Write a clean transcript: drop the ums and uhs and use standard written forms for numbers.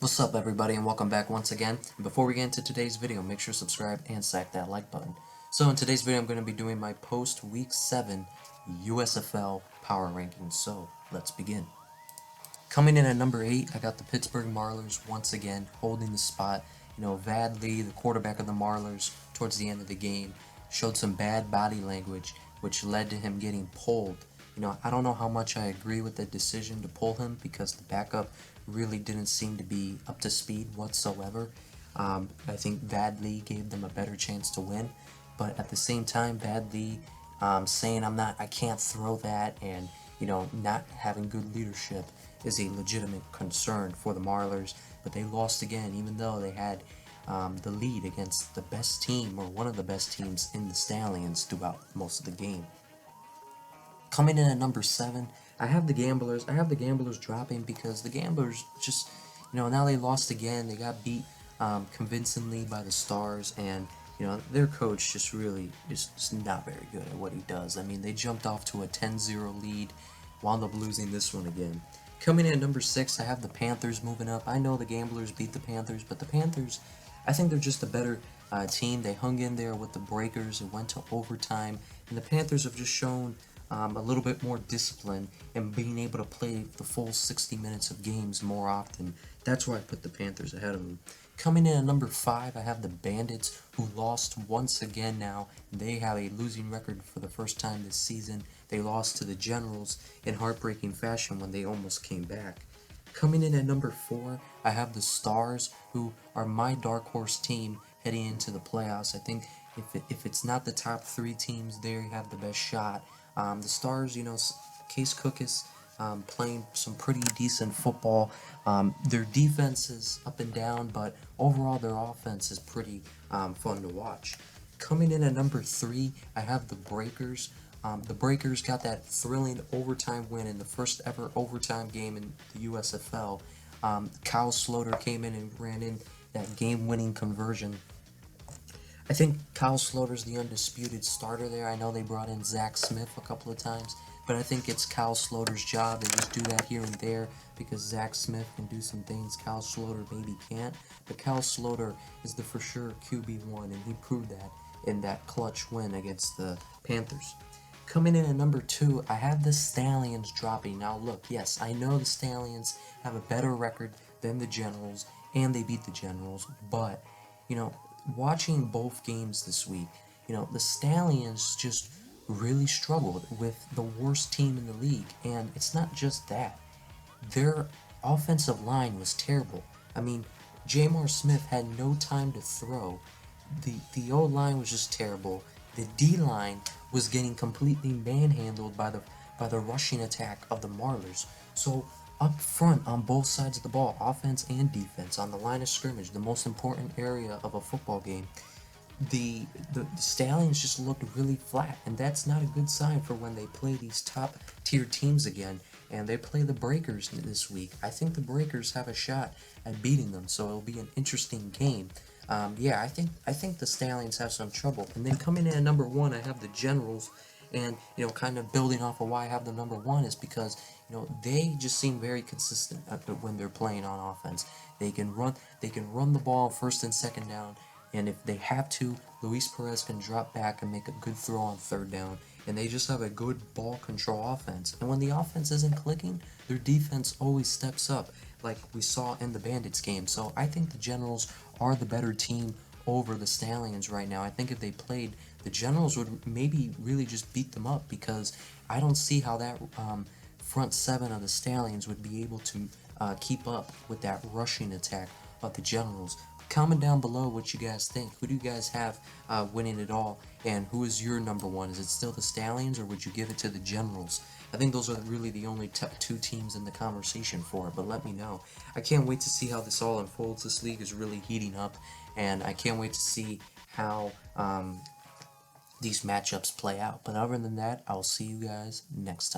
What's up everybody and welcome back once again. And before we get into today's video, make sure to subscribe and smack that like button. So in today's video I'm going to be doing my post week 7 USFL power rankings. So let's begin. Coming in at number 8, I got the Pittsburgh Maulers once again holding the spot. Vad Lee, the quarterback of the Maulers, towards the end of the game showed some bad body language which led to him getting pulled. I don't know how much I agree with the decision to pull him because the backup really didn't seem to be up to speed whatsoever. I think Vad Lee gave them a better chance to win, but at the same time, Vad Lee saying I can't throw that, and not having good leadership is a legitimate concern for the Maulers. But they lost again, even though they had the lead against the best team, or one of the best teams in the Stallions throughout most of the game. Coming in at number 7, I have the Gamblers. I have the Gamblers dropping because the Gamblers just, now they lost again. They got beat convincingly by the Stars, and their coach just really is not very good at what he does. I mean, they jumped off to a 10-0 lead, wound up losing this one again. Coming in at number 6, I have the Panthers moving up. I know the Gamblers beat the Panthers, but the Panthers, I think they're just a better team. They hung in there with the Breakers. It went to overtime, and the Panthers have just shown a little bit more discipline and being able to play the full 60 minutes of games more often. That's why I put the Panthers ahead of them. Coming in at number 5, I have the Bandits, who lost once again now. They have a losing record for the first time this season. They lost to the Generals in heartbreaking fashion when they almost came back. Coming in at number 4, I have the Stars, who are my dark horse team heading into the playoffs. I think if it's not the top 3 teams there, you have the best shot. The Stars, Case Cook is playing some pretty decent football. Their defense is up and down, but overall their offense is pretty fun to watch. Coming in at number 3, I have the Breakers. The Breakers got that thrilling overtime win in the first ever overtime game in the USFL. Kyle Sloter came in and ran in that game-winning conversion. I think Kyle Sloter's the undisputed starter there. I know they brought in Zach Smith a couple of times, but I think it's Kyle Sloter's job. They just do that here and there because Zach Smith can do some things Kyle Sloter maybe can't. But Kyle Sloter is the for sure QB1, and he proved that in that clutch win against the Panthers. Coming in at number 2, I have the Stallions dropping. Now look, yes, I know the Stallions have a better record than the Generals, and they beat the Generals, but, watching both games this week, the Stallions just really struggled with the worst team in the league, and it's not just that. Their offensive line was terrible. I mean, Jamar Smith had no time to throw. The O-line was just terrible. The D-line was getting completely manhandled by the rushing attack of the Maulers. So up front on both sides of the ball, offense and defense, on the line of scrimmage, the most important area of a football game, the Stallions just looked really flat, and that's not a good sign for when they play these top tier teams again, and they play the Breakers this week. I think the Breakers have a shot at beating them, so it'll be an interesting game. Yeah, I think the Stallions have some trouble. And then coming in at number 1, I have the Generals, and kind of building off of why I have the number 1 is because they just seem very consistent when they're playing on offense. They can run the ball first and second down, and if they have to, Luis Perez can drop back and make a good throw on third down, and they just have a good ball control offense. And when the offense isn't clicking, their defense always steps up, like we saw in the Bandits game. So I think the Generals are the better team over the Stallions right now. I think if they played, the Generals would maybe really just beat them up, because I don't see how that front 7 of the Stallions would be able to keep up with that rushing attack of the Generals. Comment down below what you guys think. Who do you guys have winning it all, and who is your number 1? Is it still the Stallions, or would you give it to the Generals? I think those are really the only 2 teams in the conversation for it, but let me know. I can't wait to see how this all unfolds. This league is really heating up, and I can't wait to see how these matchups play out. But other than that, I'll see you guys next time.